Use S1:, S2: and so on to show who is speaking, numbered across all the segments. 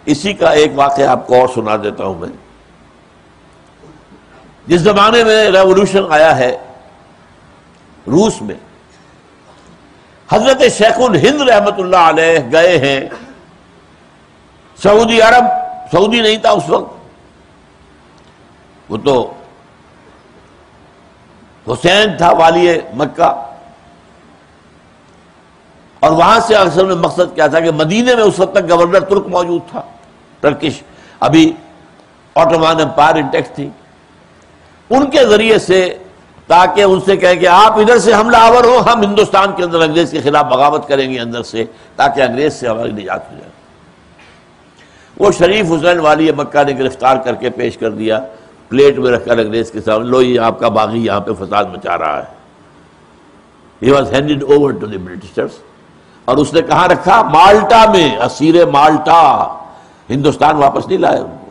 S1: اسی کا ایک واقعہ آپ کو اور سنا دیتا ہوں میں. جس زمانے میں ریولوشن آیا ہے روس میں، حضرت شیخ الہند رحمت اللہ علیہ گئے ہیں سعودی عرب. سعودی نہیں تھا اس وقت، وہ تو حسین تھا والی مکہ. اور وہاں سے اصل میں مقصد کیا تھا کہ مدینے میں اس وقت تک گورنر ترک موجود تھا، ٹرکش، ابھی آٹومان امپائر انٹیکٹ تھی. ان کے ذریعے سے تاکہ ان سے کہیں کہ آپ ادھر سے حملہ آور ہو، ہم ہندوستان کے اندر انگریز کے خلاف بغاوت کریں گے اندر سے، تاکہ انگریز سے ہماری نجات ہو جائے. وہ شریف حسین والی مکہ نے گرفتار کر کے پیش کر دیا، پلیٹ میں رکھ کر انگریز کے سامنے، لو یہ آپ کا باغی یہاں پہ فساد مچا رہا ہے. He was handed over to the Britishers. اور اس نے کہاں رکھا؟ مالٹا میں، اسیر مالٹا. ہندوستان واپس نہیں لائے ان کو.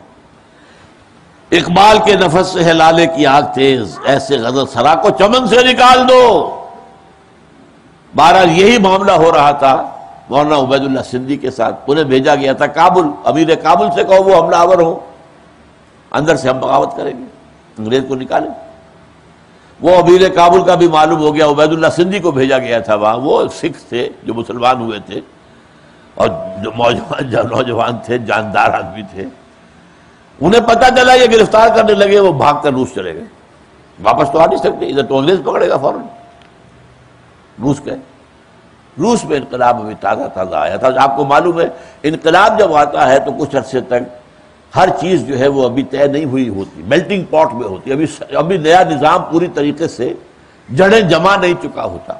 S1: اقبال کے نفس سے ہے لالے کی آگ تیز، ایسے غزل سرا کو چمن سے نکال دو. بہرحال یہی معاملہ ہو رہا تھا مولانا عبید اللہ سندھی کے ساتھ. انہیں بھیجا گیا تھا کابل، امیر کابل سے کہو وہ حملہ آور ہو، اندر سے ہم بغاوت کریں گے، انگریز کو نکالیں. وہ امیر کابل کا بھی معلوم ہو گیا. عبید اللہ سندھی کو بھیجا گیا تھا وہاں. وہ سکھ تھے جو مسلمان ہوئے تھے اور جو نوجوان تھے، جاندار آدمی تھے. انہیں پتہ چلا یہ گرفتار کرنے لگے، وہ بھاگ کر روس چلے گئے. واپس تو آ نہیں سکتے، ادھر تو انگریز پکڑے گا فوراً. روس گئے. روس میں انقلاب ابھی تازہ آیا تھا. آپ کو معلوم ہے انقلاب جب آتا ہے تو کچھ عرصے تک ہر چیز جو ہے وہ ابھی طے نہیں ہوئی ہوتی، میلٹنگ پاٹ میں ہوتی. ابھی نیا نظام پوری طریقے سے جڑیں جمع نہیں چکا ہوتا،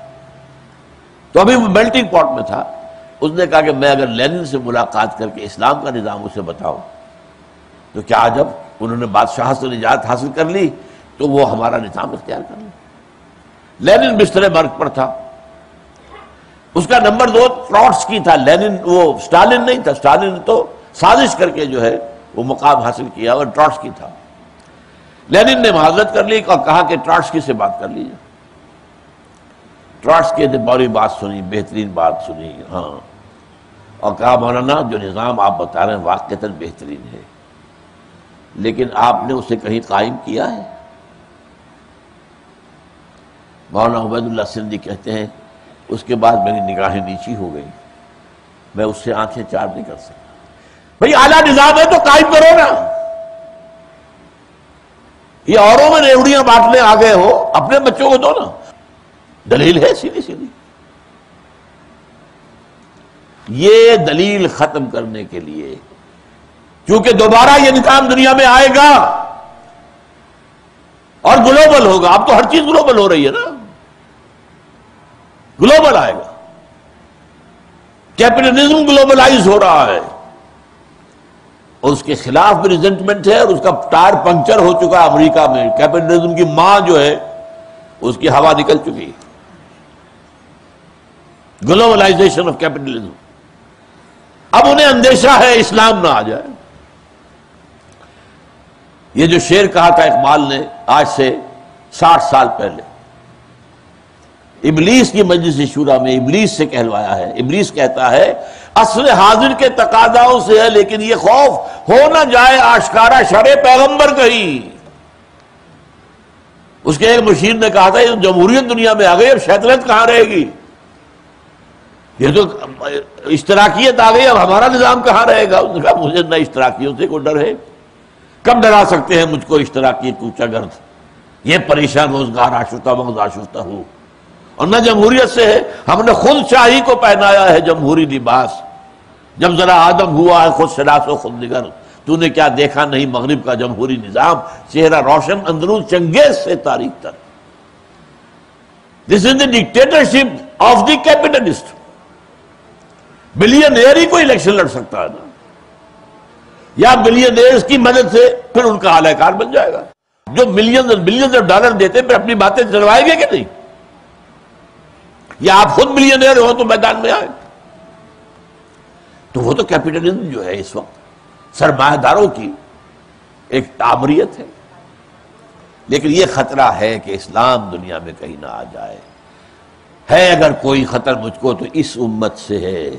S1: تو ابھی وہ میلٹنگ پاٹ میں تھا. اس نے کہا کہ میں اگر لینن سے ملاقات کر کے اسلام کا نظام اسے بتاؤں تو کیا عجب، انہوں نے بادشاہ سے نجات حاصل کر لی تو وہ ہمارا نظام اختیار کر لیں. لینن بستر مرگ پر تھا. اس کا نمبر 2 ٹراٹسکی تھا. لینن، وہ اسٹالن نہیں تھا. اسٹالن تو سازش کر کے جو ہے وہ مقام حاصل کیا، اور ٹراٹسکی تھا. لینن نے معذرت کر لی اور کہا کہ ٹراٹسکی سے بات کر لیجیے. ٹراٹسکی نے بڑی بات سنی، بہترین بات سنی، ہاں، اور کہا مولانا جو نظام آپ بتا رہے ہیں واقعتاً بہترین ہے، لیکن آپ نے اسے کہیں قائم کیا ہے؟ مولانا عبید اللہ سندھی کہتے ہیں اس کے بعد میری نگاہیں نیچی ہو گئی، میں اس سے آنکھیں چار نہیں کر سکتا. بھئی اعلیٰ نظام ہے تو قائم کرو نا. یہ اوروں میں ریوڑیاں بانٹنے آ گئے ہو، اپنے بچوں کو دو نا. دلیل ہے سیدھی سیدھی. یہ دلیل ختم کرنے کے لیے، کیونکہ دوبارہ یہ نظام دنیا میں آئے گا اور گلوبل ہوگا. اب تو ہر چیز گلوبل ہو رہی ہے نا، گلوبل آئے گا. کیپٹلزم گلوبلائز ہو رہا ہے اور اس کے خلاف بھی ریزنٹمنٹ ہے، اور اس کا ٹائر پنکچر ہو چکا ہے امریکہ میں. کیپٹلزم کی ماں جو ہے اس کی ہوا نکل چکی ہے. Globalization of capitalism. اب انہیں اندیشہ ہے اسلام نہ آ جائے. یہ جو شعر کہا تھا اقبال نے آج سے 60 سال پہلے، ابلیس کی مجلس شورا میں ابلیس سے کہلوایا ہے. ابلیس کہتا ہے عصر حاضر کے تقاضاؤں سے ہے، لیکن یہ خوف ہو نہ جائے آشکارا شرع پیغمبر کہیں. اس کے ایک مشیر نے کہا تھا یہ جمہوریت دنیا میں آ گئی، اب شیطنت کہاں رہے گی؟ یہ تو اشتراکیت آ گئی، اب ہمارا نظام کہاں رہے گا؟ اس نے کہا مجھے نہ اشتراکیوں سے کوئی ڈر ہے، کب ڈرا سکتے ہیں مجھ کو اشتراکیت کوچا گرد، یہ پریشان روزگار آشفتہ مغز آشفتہ ہو. اور نہ جمہوریت سے ہے، ہم نے خود شاہی کو پہنایا ہے جمہوری لباس. جب ذرا آدم ہوا ہے خود شناس و خود نگر، تو نے کیا دیکھا نہیں مغرب کا جمہوری نظام، چہرہ روشن اندرون چنگیز سے تاریخ تک. This is the dictatorship of the capitalist. Billionaire ہی کوئی الیکشن لڑ سکتا ہے نا، یا بلینئرز کی مدد سے پھر ان کا اعلی کار بن جائے گا. جو ملینز اور بلینز آف ڈالر دیتے پھر اپنی باتیں چلوائیں گے کہ نہیں؟ یا آپ خود ملینئر ہو تو میدان میں آئے. تو وہ تو کیپٹلزم جو ہے اس وقت سرمایہ داروں کی ایک تعمریت ہے. لیکن یہ خطرہ ہے کہ اسلام دنیا میں کہیں نہ آ جائے. ہے اگر کوئی خطر مجھ کو تو اس امت سے ہے.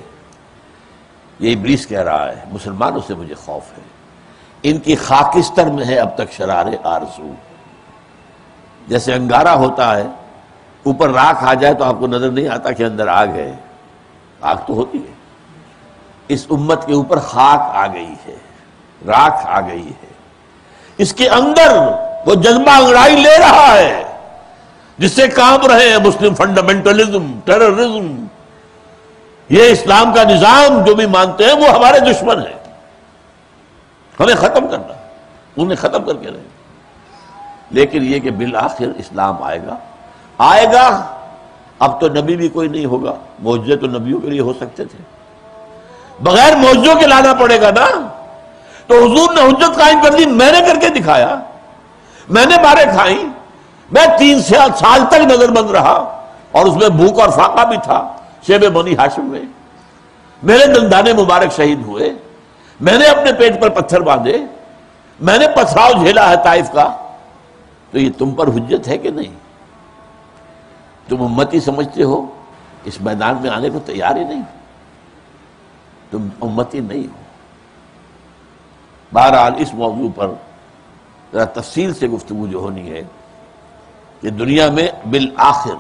S1: یہ ابلیس کہہ رہا ہے مسلمانوں سے مجھے خوف ہے، ان کی خاکستر میں ہے اب تک شرار آرزو۔ جیسے انگارہ ہوتا ہے، اوپر راکھ آ جائے تو آپ کو نظر نہیں آتا کہ اندر آگ ہے، آگ تو ہوتی ہے۔ اس امت کے اوپر خاک آ گئی ہے، راکھ آ گئی ہے، اس کے اندر وہ جذبہ انگڑائی لے رہا ہے جس سے کانپ رہے ہیں مسلم فنڈامنٹلزم، ٹیررزم۔ یہ اسلام کا نظام جو بھی مانتے ہیں وہ ہمارے دشمن ہیں، ہمیں ختم کرنا، انہیں ختم کر کے رہے۔ لیکن یہ کہ بالآخر اسلام آئے گا۔ اب تو نبی بھی کوئی نہیں ہوگا، معجزے تو نبیوں کے لیے ہو سکتے تھے، بغیر معجزوں کے لانا پڑے گا نا۔ تو حضور نے حجت قائم کر دی، میں نے کر کے دکھایا، میں نے مارے کھائی، میں 3 سال تک نظر بند رہا اور اس میں بھوک اور فاقہ بھی تھا شیب بنی ہاشم میں، میرے دندانے مبارک شہید ہوئے، میں نے اپنے پیٹ پر پتھر باندھے، میں نے پتھراؤ جھیلا ہے طائف کا۔ تو یہ تم پر حجت ہے کہ نہیں؟ تم امتی سمجھتے ہو، اس میدان میں آنے کو تیار ہی نہیں، تم امتی نہیں ہو۔ بہرحال اس موضوع پر ذرا تفصیل سے گفتگو جو ہونی ہے کہ دنیا میں بالآخر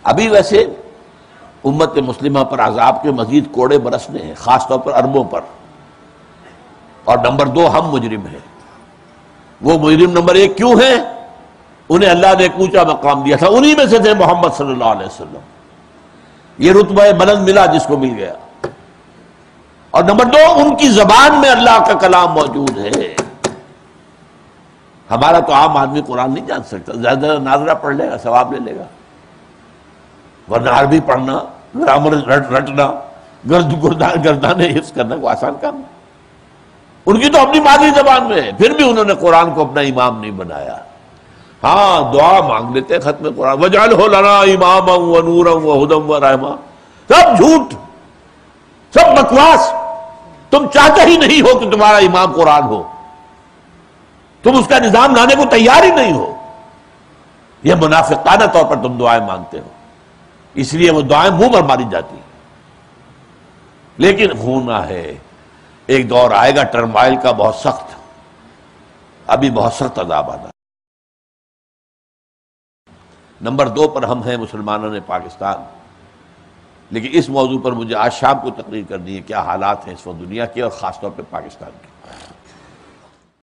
S1: ابھی ویسے امت مسلمہ پر عذاب کے مزید کوڑے برسنے ہیں، خاص طور پر عربوں پر، اور نمبر 2 ہم مجرم ہیں۔ وہ مجرم نمبر 1 کیوں ہیں؟ انہیں اللہ نے ایک اونچا مقام دیا تھا، انہی میں سے تھے محمد صلی اللہ علیہ وسلم، یہ رتبہ بلند ملا جس کو مل گیا۔ اور نمبر 2 ان کی زبان میں اللہ کا کلام موجود ہے۔ ہمارا تو عام آدمی قرآن نہیں جان سکتا، زیادہ ناظرہ پڑھ لے گا ثواب لے لے گا، ورنہ عربی پڑھنا، گرامر رٹنا، گردانے حفظ کرنا کوئی آسان کام ہے۔ ان کی تو اپنی مادری زبان میں ہے، پھر بھی انہوں نے قرآن کو اپنا امام نہیں بنایا۔ ہاں دعا مانگ لیتے ختم قرآن، وَاجْعَلْهُ لَنَا إِمَامًا وَنُورًا وَهُدًى وَرَحْمَةً، سب جھوٹ، سب بکواس۔ تم چاہتے ہی نہیں ہو کہ تمہارا امام قرآن ہو، تم اس کا نظام لانے کو تیار ہی نہیں ہو، یہ منافقانہ طور پر تم دعائیں مانگتے ہو، اس لیے وہ دعائیں منہ پر ماری جاتی ہیں۔ لیکن ہونا ہے، ایک دور آئے گا ٹرمائل کا بہت سخت، ابھی بہت سخت عذاب آنا۔ نمبر 2 پر ہم ہیں مسلمانوں نے پاکستان، لیکن اس موضوع پر مجھے آج شام کو تقریر کرنی ہے، کیا حالات ہیں اس وقت دنیا کے اور خاص طور پہ پاکستان کے۔